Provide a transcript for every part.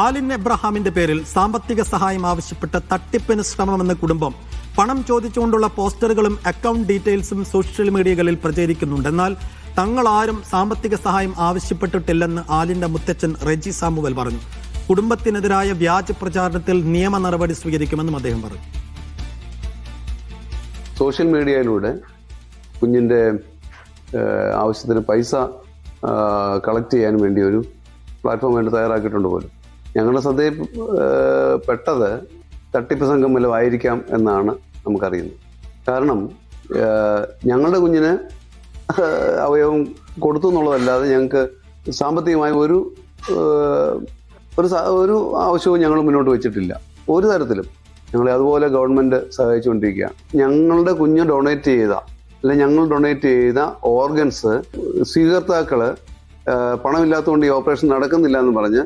ആലിൻ എബ്രഹാമിന്റെ പേരിൽ സാമ്പത്തിക സഹായം ആവശ്യപ്പെട്ട് തട്ടിപ്പിന് ശ്രമമെന്ന കുടുംബം പണം ചോദിച്ചുകൊണ്ടുള്ള പോസ്റ്ററുകളും അക്കൗണ്ട് ഡീറ്റെയിൽസും സോഷ്യൽ മീഡിയകളിൽ പ്രചരിക്കുന്നുണ്ട്. എന്നാൽ തങ്ങളാരും സാമ്പത്തിക സഹായം ആവശ്യപ്പെട്ടിട്ടില്ലെന്ന് ആലിന്റെ മുത്തച്ഛൻ റെജി സാമുവൽ പറഞ്ഞു. കുടുംബത്തിനെതിരായ വ്യാജ പ്രചാരണത്തിൽ നിയമ നടപടി സ്വീകരിക്കുമെന്നും അദ്ദേഹം പറഞ്ഞു. സോഷ്യൽ മീഡിയയിലൂടെ കുഞ്ഞിൻ്റെ ആവശ്യത്തിന് പൈസ കളക്ട് ചെയ്യാൻ വേണ്ടി ഒരു പ്ലാറ്റ്ഫോം വേണ്ടി തയ്യാറാക്കിയിട്ടുണ്ട് പോലും. ഞങ്ങളുടെ ശ്രദ്ധയിൽ പെട്ടത് തട്ടിപ്പ് സംഘം വല്ലതും ആയിരിക്കാം എന്നാണ് നമുക്കറിയുന്നത്. കാരണം ഞങ്ങളുടെ കുഞ്ഞിന് അവയവം കൊടുത്തു എന്നുള്ളതല്ലാതെ ഞങ്ങൾക്ക് സാമ്പത്തികമായി ഒരു ആവശ്യവും ഞങ്ങൾ മുന്നോട്ട് വെച്ചിട്ടില്ല. ഒരു തരത്തിലും ഞങ്ങളെ അതുപോലെ ഗവൺമെൻറ് സഹായിച്ചുകൊണ്ടിരിക്കുകയാണ്. ഞങ്ങളുടെ കുഞ്ഞ് ഡൊണേറ്റ് ചെയ്ത ഞങ്ങൾ ഡൊണേറ്റ് ചെയ്ത ഓർഗൻസ് സ്വീകർത്താക്കൾ പണമില്ലാത്തതുകൊണ്ട് ഈ ഓപ്പറേഷൻ നടക്കുന്നില്ല എന്ന് പറഞ്ഞ്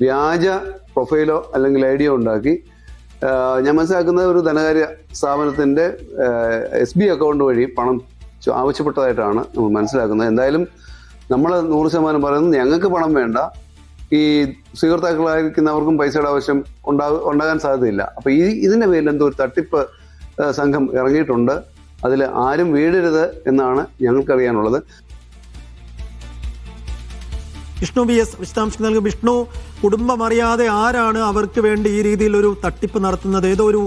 വ്യാജ പ്രൊഫൈലോ അല്ലെങ്കിൽ ഐഡിയോ ഉണ്ടാക്കി ഞാൻ മനസ്സിലാക്കുന്നത് ഒരു ധനകാര്യ സ്ഥാപനത്തിൻ്റെ SB അക്കൗണ്ട് വഴി പണം ആവശ്യപ്പെട്ടതായിട്ടാണ് നമ്മൾ മനസ്സിലാക്കുന്നത്. എന്തായാലും നമ്മൾ 100% പറയുന്നത് ഞങ്ങൾക്ക് പണം വേണ്ട, ഈ സ്വീകർത്താക്കളായിരിക്കുന്നവർക്കും പൈസയുടെ ആവശ്യം ഉണ്ടാകാൻ സാധ്യതയില്ല. അപ്പോൾ ഇതിൻ്റെ പേരിൽ എന്തോ ഒരു തട്ടിപ്പ് സംഘം ഇറങ്ങിയിട്ടുണ്ട്. അതിൽ ആരും വീഴരുത് എന്നാണ് ഞങ്ങൾക്കറിയാനുള്ളത്. വിഷ്ണു VS വിശദാംശം നൽകും. വിഷ്ണു, കുടുംബം അറിയാതെ ആരാണ് അവർക്ക് വേണ്ടി ഈ രീതിയിൽ ഒരു തട്ടിപ്പ് നടത്തുന്നത്? ഏതോ ഒരു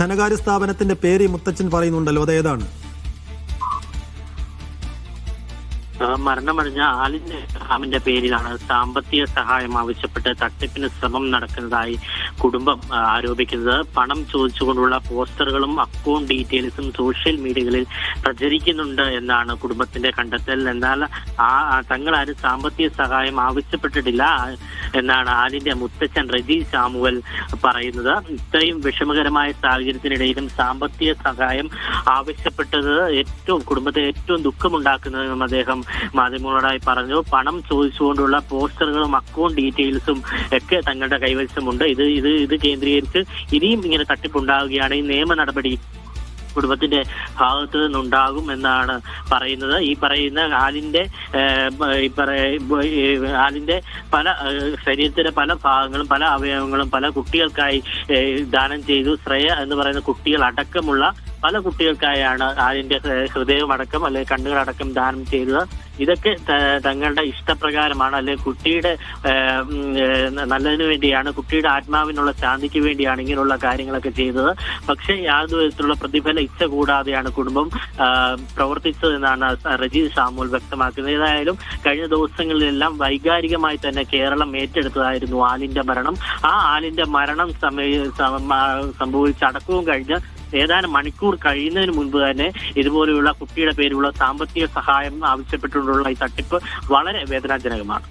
ധനകാര്യ സ്ഥാപനത്തിന്റെ പേര് മുത്തച്ഛൻ പറയുന്നുണ്ടല്ലോ, അതേതാണ്? മരണമടഞ്ഞ ആലിൻ എബ്രഹാമിന്റെ പേരിലാണ് സാമ്പത്തിക സഹായം ആവശ്യപ്പെട്ട് തട്ടിപ്പിന് ശ്രമം നടക്കുന്നതായി കുടുംബം ആരോപിക്കുന്നത്. പണം ചോദിച്ചുകൊണ്ടുള്ള പോസ്റ്ററുകളും അക്കൗണ്ട് ഡീറ്റെയിൽസും സോഷ്യൽ മീഡിയകളിൽ പ്രചരിക്കുന്നുണ്ട് എന്നാണ് കുടുംബത്തിന്റെ കണ്ടെത്തൽ. എന്നാൽ തങ്ങളാരും സാമ്പത്തിക സഹായം ആവശ്യപ്പെട്ടിട്ടില്ല എന്നാണ് ആലിന്റെ മുത്തച്ഛൻ റെജി സാമുവൽ പറയുന്നത്. ഇത്രയും വിഷമകരമായ സാഹചര്യത്തിനിടയിലും സാമ്പത്തിക സഹായം ആവശ്യപ്പെട്ടത് കുടുംബത്തെ ഏറ്റവും ദുഃഖമുണ്ടാക്കുന്നതെന്നും അദ്ദേഹം മാധ്യമങ്ങളോടായി പറഞ്ഞു. പണം ചോദിച്ചുകൊണ്ടുള്ള പോസ്റ്ററുകളും അക്കൗണ്ട് ഡീറ്റെയിൽസും ഒക്കെ തങ്ങളുടെ കൈവശമുണ്ട്. ഇത് കേന്ദ്രീകരിച്ച് ഇനിയും ഇങ്ങനെ തട്ടിപ്പുണ്ടാവുകയാണെങ്കിൽ നിയമ നടപടി കുടുംബത്തിന്റെ ഭാഗത്ത് നിന്നുണ്ടാകും എന്നാണ് പറയുന്നത്. ഈ പറയുന്ന ആലിന്റെ പല ശരീരത്തിന്റെ പല ഭാഗങ്ങളും പല അവയവങ്ങളും പല കുട്ടികൾക്കായി ദാനം ചെയ്തു. ശ്രേയ എന്ന് പറയുന്ന കുട്ടികൾ അടക്കമുള്ള പല കുട്ടികൾക്കായാണ് ആലിന്റെ ഹൃദയമടക്കം അല്ലെങ്കിൽ കണ്ണുകളടക്കം ദാനം ചെയ്തത്. ഇതൊക്കെ തങ്ങളുടെ ഇഷ്ടപ്രകാരമാണ്, അല്ലെങ്കിൽ കുട്ടിയുടെ നല്ലതിനു വേണ്ടിയാണ്, കുട്ടിയുടെ ആത്മാവിനുള്ള ശാന്തിക്ക് വേണ്ടിയാണ് ഇങ്ങനെയുള്ള കാര്യങ്ങളൊക്കെ ചെയ്തത്. പക്ഷേ യാതൊരു വിധത്തിലുള്ള പ്രതിഫല ഇച്ഛ കൂടാതെയാണ് കുടുംബം പ്രവർത്തിച്ചതെന്നാണ് റെജി സാമുവൽ വ്യക്തമാക്കുന്നത്. ഏതായാലും കഴിഞ്ഞ ദിവസങ്ങളിലെല്ലാം വൈകാരികമായി തന്നെ കേരളം ഏറ്റെടുത്തതായിരുന്നു ആലിന്റെ മരണം. ആ ആലിന്റെ മരണം സംഭവിച്ച അടക്കവും കഴിഞ്ഞ് ഏതാനും മണിക്കൂർ കഴിയുന്നതിന് മുൻപ് തന്നെ ഇതുപോലെയുള്ള കുട്ടിയുടെ പേരിലുള്ള സാമ്പത്തിക സഹായം ആവശ്യപ്പെട്ടുകൊണ്ടുള്ള ഈ തട്ടിപ്പ് വളരെ വേദനാജനകമാണ്.